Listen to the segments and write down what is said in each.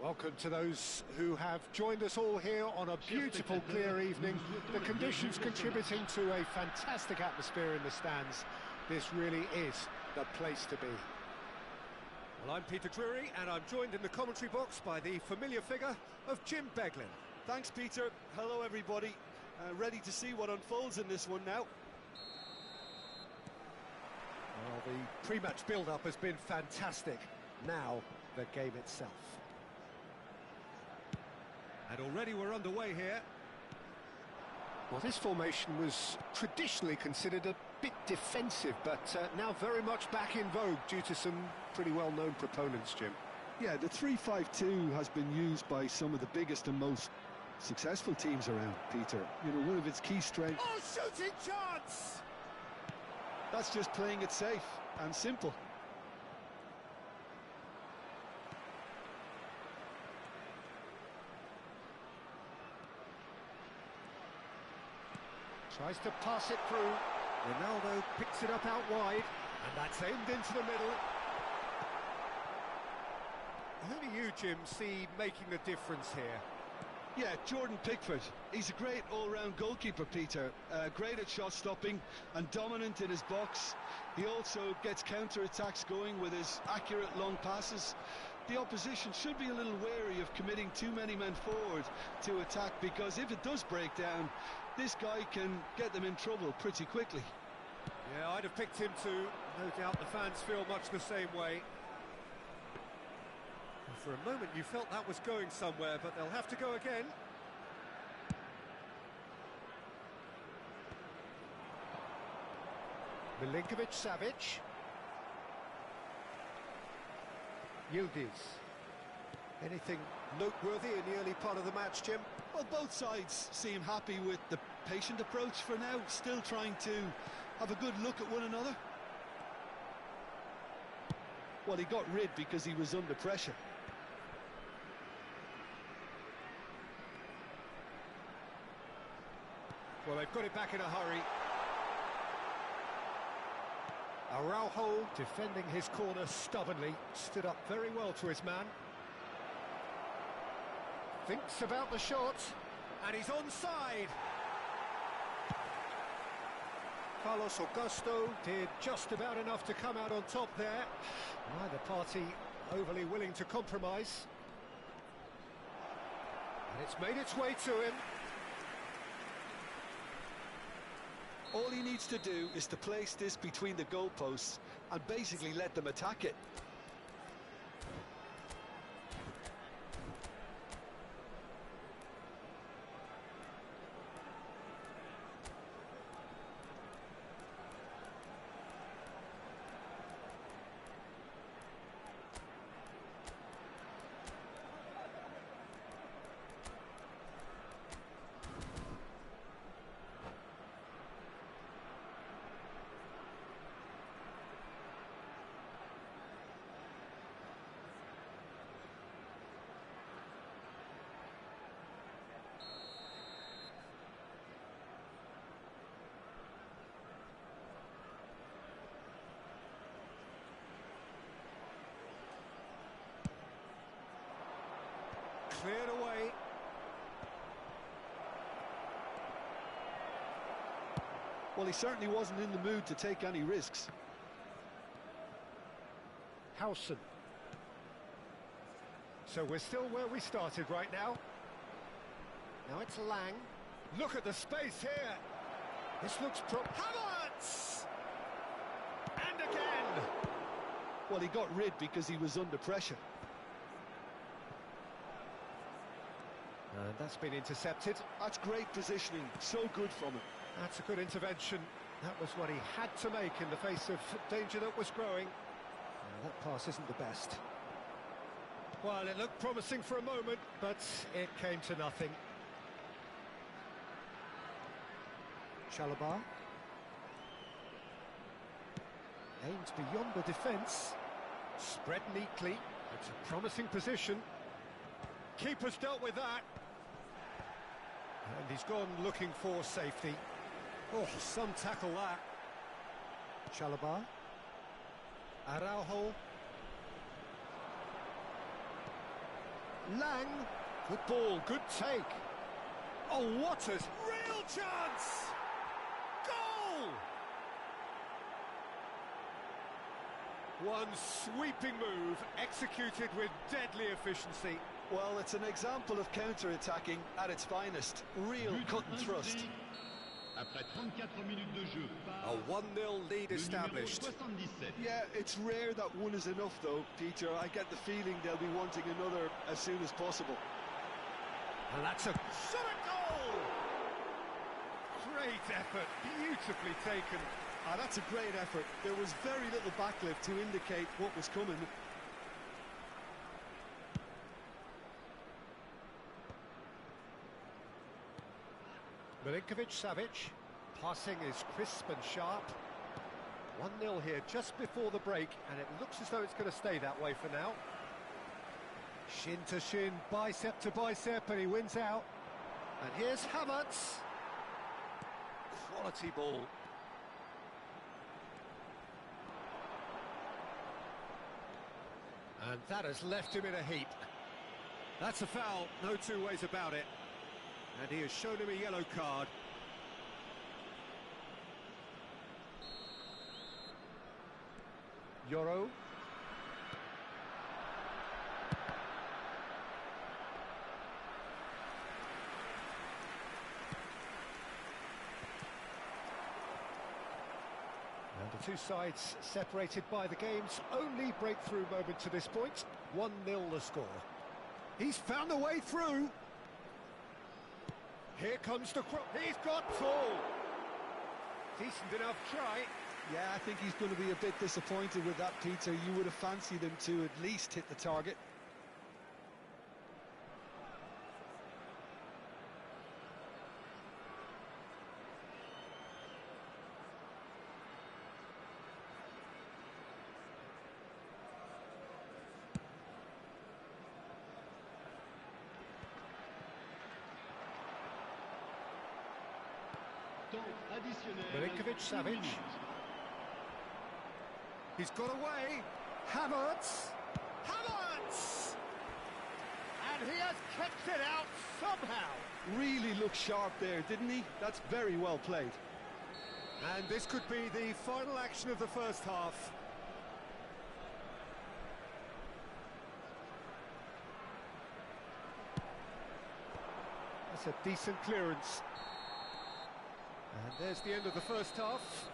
Welcome to those who have joined us all here on a beautiful, clear evening. The conditions contributing to a fantastic atmosphere in the stands. This really is the place to be. Well, I'm Peter Drury, and I'm joined in the commentary box by the familiar figure of Jim Beglin. Thanks, Peter. Hello, everybody. Ready to see what unfolds in this one now. Well, the pre-match build-up has been fantastic. Now, the game itself. And already we're underway here. Well, this formation was traditionally considered a bit defensive, but now very much back in vogue due to some pretty well-known proponents, Jim. Yeah, the 3-5-2 has been used by some of the biggest and most successful teams around, Peter. You know, one of its key strengths... Oh, shooting chance! That's just playing it safe and simple. Tries to pass it through. Ronaldo picks it up out wide, and that's aimed into the middle. Who do you, Jim, see making the difference here? Yeah, Jordan Pickford. He's a great all-round goalkeeper, Peter. Great at shot stopping and dominant in his box. He also gets counter-attacks going with his accurate long passes. The opposition should be a little wary of committing too many men forward to attack, because if it does break down, this guy can get them in trouble pretty quickly. Yeah, I'd have picked him too. No doubt the fans feel much the same way. For a moment you felt that was going somewhere, but they'll have to go again. Milinkovic-Savic. Yildiz. Anything noteworthy in the early part of the match, Jim? Well, both sides seem happy with the patient approach for now, still trying to have a good look at one another. Well, he got rid because he was under pressure. Well, they've got it back in a hurry. Araujo, defending his corner stubbornly, stood up very well to his man. Thinks about the shot, and he's onside. Carlos Augusto did just about enough to come out on top there. Neither party overly willing to compromise. And it's made its way to him. All he needs to do is to place this between the goalposts and basically let them attack it. Cleared away. Well, he certainly wasn't in the mood to take any risks. Howson. So we're still where we started right now. Now it's Lang. Look at the space here. This looks Havertz! And again! Well, he got rid because he was under pressure. And that's been intercepted. That's great positioning, so good from him. That's a good intervention. That was what he had to make in the face of danger that was growing. That pass isn't the best. Well, it looked promising for a moment, but it came to nothing. Chalobah. Aimed beyond the defence. Spread neatly. It's a promising position. Keeper's dealt with that. And he's gone looking for safety. Oh, some tackle that. Chalobah. Araujo. Lang, good ball, good take. Oh, what a real chance! Goal! One sweeping move, executed with deadly efficiency. Well, it's an example of counter-attacking at its finest. Real cut and thrust. Après 34 minutes de jeu A 1-0 lead established. 77. Yeah, it's rare that one is enough though, Peter. I get the feeling they'll be wanting another as soon as possible. And that's a shot at goal! Great effort, beautifully taken. That's a great effort. There was very little backlift to indicate what was coming. Milinkovic-Savic, passing is crisp and sharp. 1-0 here just before the break, and it looks as though it's going to stay that way for now. Shin to shin, bicep to bicep, and he wins out. And here's Havertz. Quality ball. And that has left him in a heap. That's a foul, no two ways about it. And he has shown him a yellow card. Euro. And the two sides separated by the game's only breakthrough moment to this point. 1-0 the score. He's found a way through. Here comes the cross. He's got full. Decent enough try. Yeah, I think he's going to be a bit disappointed with that, Peter. You would have fancied him to at least hit the target. Milinkovic-Savic. He's got away. Havertz. Havertz! And he has kept it out somehow. Really looked sharp there, didn't he? That's very well played. And this could be the final action of the first half. That's a decent clearance. And there's the end of the first half.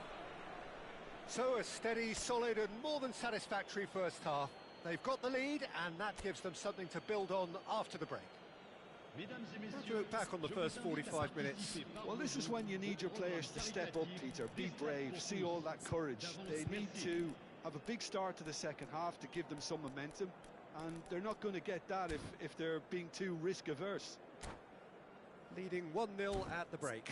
So a steady, solid and more than satisfactory first half. They've got the lead and that gives them something to build on after the break. How do you look back on the first 45 minutes? Well, this is when you need your players to step up, Peter. Be brave, see all that courage. They need to have a big start to the second half to give them some momentum. And they're not going to get that if they're being too risk-averse. Leading 1-0 at the break.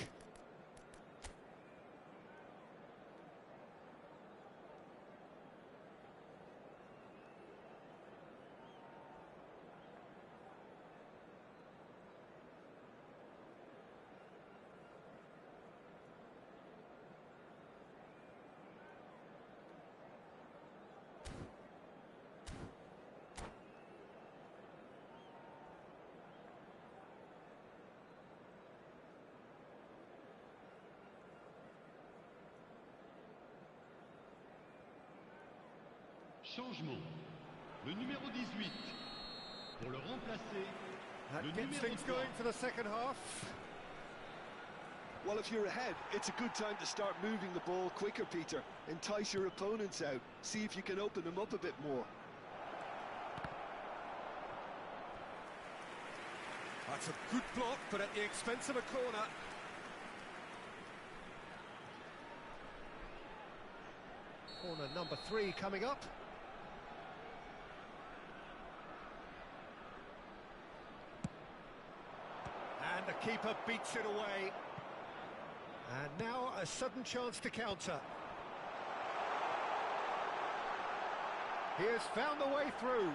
Changement. Le numéro 18. Pour le remplacer, That le gets numéro things 3. going for the second half. Well, if you're ahead, it's a good time to start moving the ball quicker, Peter. Entice your opponents out. See if you can open them up a bit more. That's a good block, but at the expense of a corner. Corner number 3 coming up. And the keeper beats it away. And now a sudden chance to counter. He has found the way through.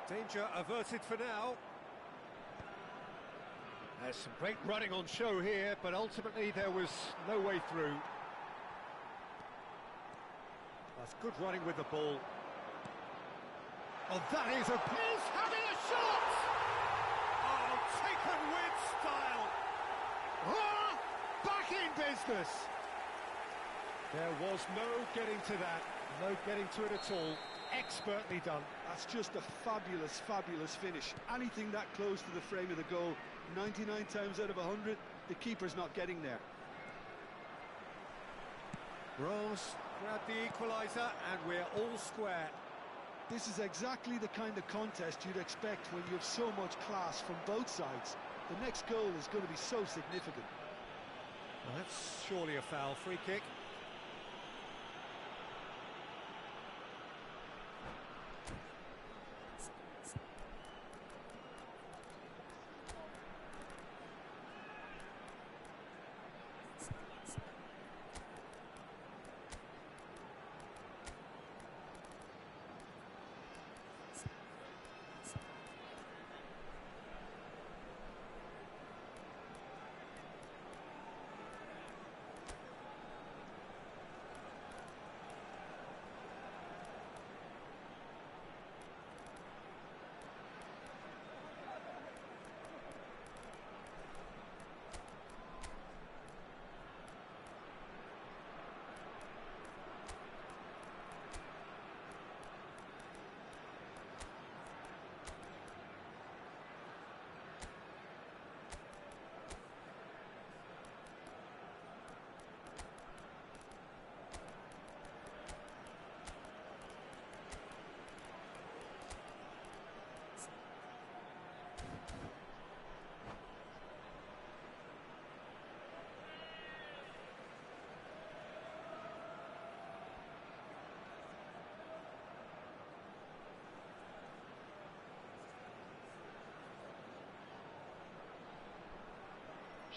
Danger averted for now. There's some great running on show here, but ultimately there was no way through. That's good running with the ball. Oh, that is a... He's having a shot! Oh, taken with style. Ah, back in business. There was no getting to that, no getting to it at all. Expertly done. That's just a fabulous, fabulous finish. Anything that close to the frame of the goal, 99 times out of 100, the keeper's not getting there. Ross grabbed the equaliser, and we're all square. This is exactly the kind of contest you'd expect when you have so much class from both sides. The next goal is going to be so significant. Well, that's surely a foul. Free kick.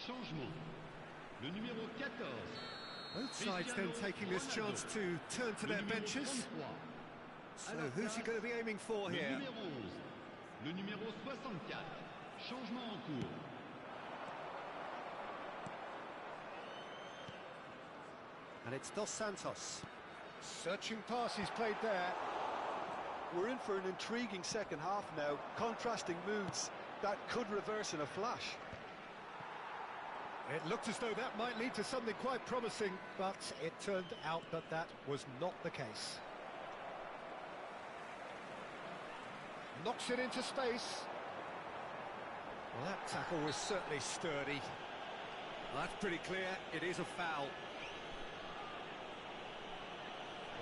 Changement. Le numéro 14. Both sides then taking this chance to turn to their benches. So who's he going to be aiming for here? Le numéro 11. Le numéro 64. Changement en cours. And it's Dos Santos. Searching pass he's played there. We're in for an intriguing second half now. Contrasting moods that could reverse in a flash. It looked as though that might lead to something quite promising, but it turned out that that was not the case. Knocks it into space. Well, that tackle was certainly sturdy. Well, that's pretty clear, it is a foul.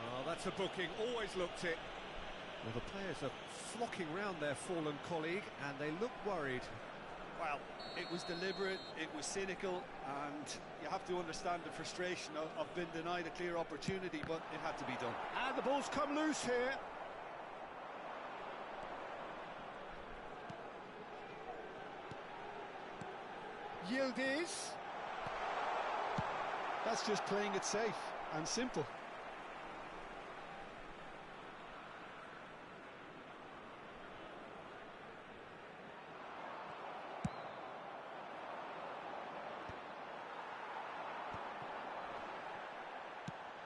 Well, that's a booking, always looked it. Well, the players are flocking round their fallen colleague, and they look worried. Well, it was deliberate, it was cynical, and you have to understand the frustration of being denied a clear opportunity, but it had to be done. And the ball's come loose here. Yildiz. That's just playing it safe and simple.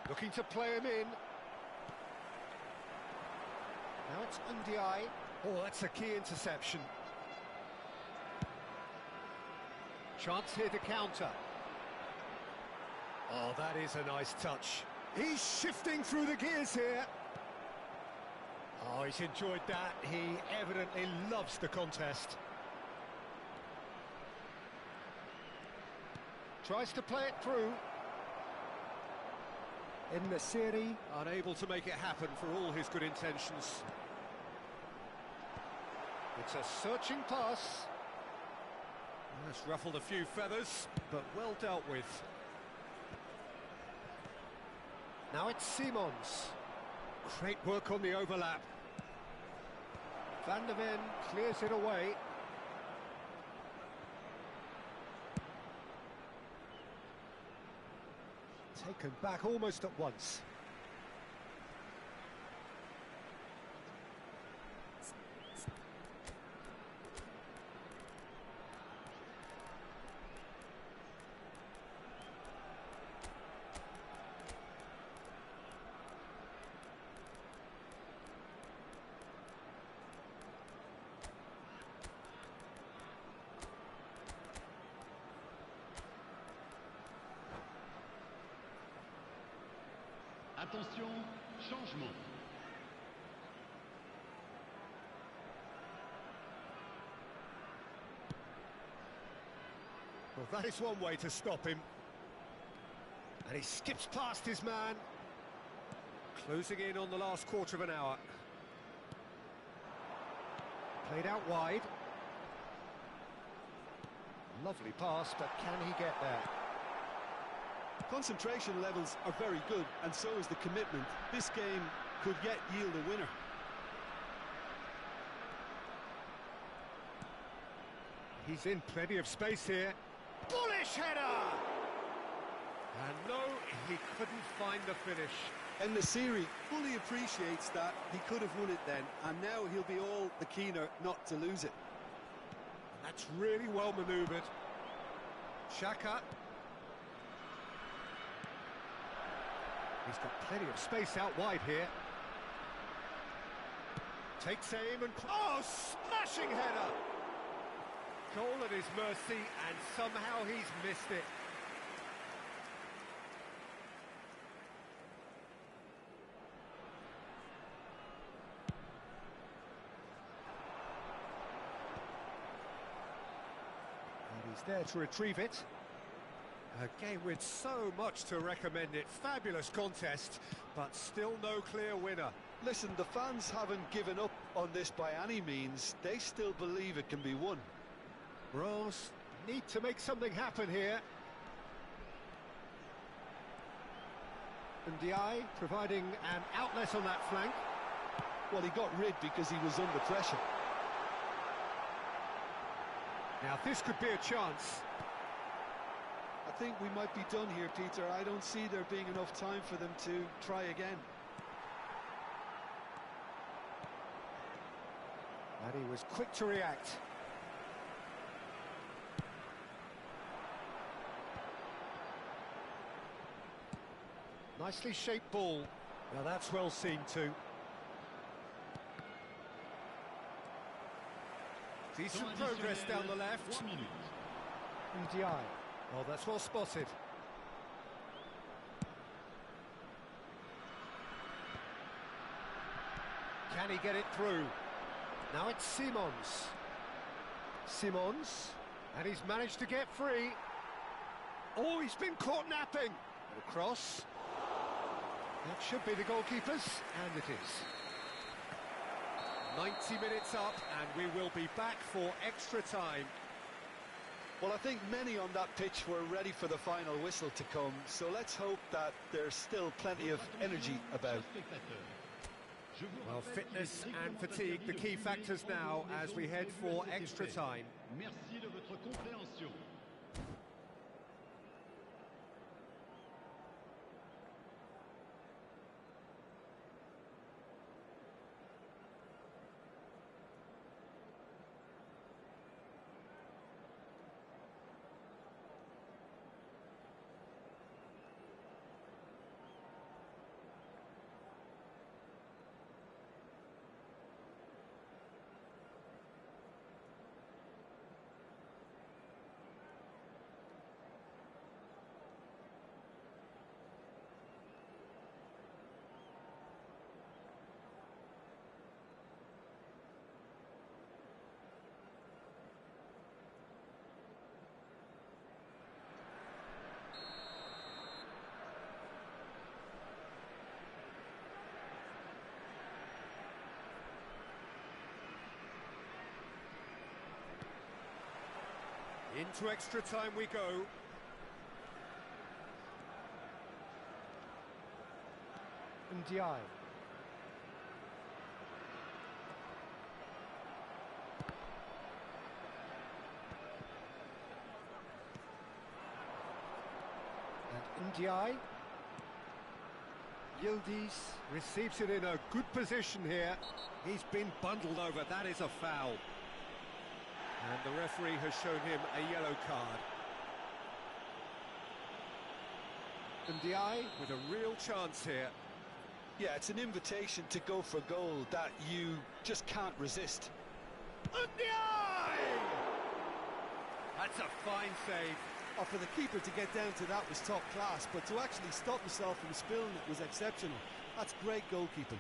Looking to play him in. Now it's Ndiaye. Oh, that's a key interception. Chance here to counter. Oh, that is a nice touch. He's shifting through the gears here. Oh, he's enjoyed that. He evidently loves the contest. Tries to play it through. En-Nesyri unable to make it happen for all his good intentions. It's a searching pass. That's ruffled a few feathers, but well dealt with. Now it's Simons. Great work on the overlap. Van der Ven clears it away. Taken back almost at once. Attention, changement. Well, that is one way to stop him. And he skips past his man. Closing in on the last quarter of an hour. Played out wide. Lovely pass, but can he get there? Concentration levels are very good, and so is the commitment. This game could yet yield a winner. He's in plenty of space here. Bullish header! And no, he couldn't find the finish. And the series fully appreciates that he could have won it then, and now he'll be all the keener not to lose it. That's really well manoeuvred. Xhaka. He's got plenty of space out wide here. Takes aim and... Oh, smashing header! Goal at his mercy, and somehow he's missed it. And he's there to retrieve it. A game with so much to recommend it. Fabulous contest, but still no clear winner. Listen, the fans haven't given up on this by any means. They still believe it can be won. Rose need to make something happen here. And Diai providing an outlet on that flank. Well, he got rid because he was under pressure. Now this could be a chance. I think we might be done here, Peter. I don't see there being enough time for them to try again. And he was quick to react. Nicely shaped ball. Now that's well seen too. Decent progress down the left. Ndiaye. Oh, that's well spotted. Can he get it through? Now it's Simons. Simons. And he's managed to get free. Oh, he's been caught napping. Across. That should be the goalkeeper's, and it is. 90 minutes up, and we will be back for extra time. Well, I think many on that pitch were ready for the final whistle to come, so let's hope that there's still plenty of energy about. Well, fitness and fatigue, the key factors now as we head for extra time. Merci de votre compréhension. Into extra time we go. Ndiaye. And Ndiaye. Yildiz receives it in a good position here. He's been bundled over. That is a foul. And the referee has shown him a yellow card. Ndiaye with a real chance here. Yeah, it's an invitation to go for goal that you just can't resist. Ndiaye! That's a fine save. Oh, for the keeper to get down to that was top class, but to actually stop himself from spilling it was exceptional. That's great goalkeeping.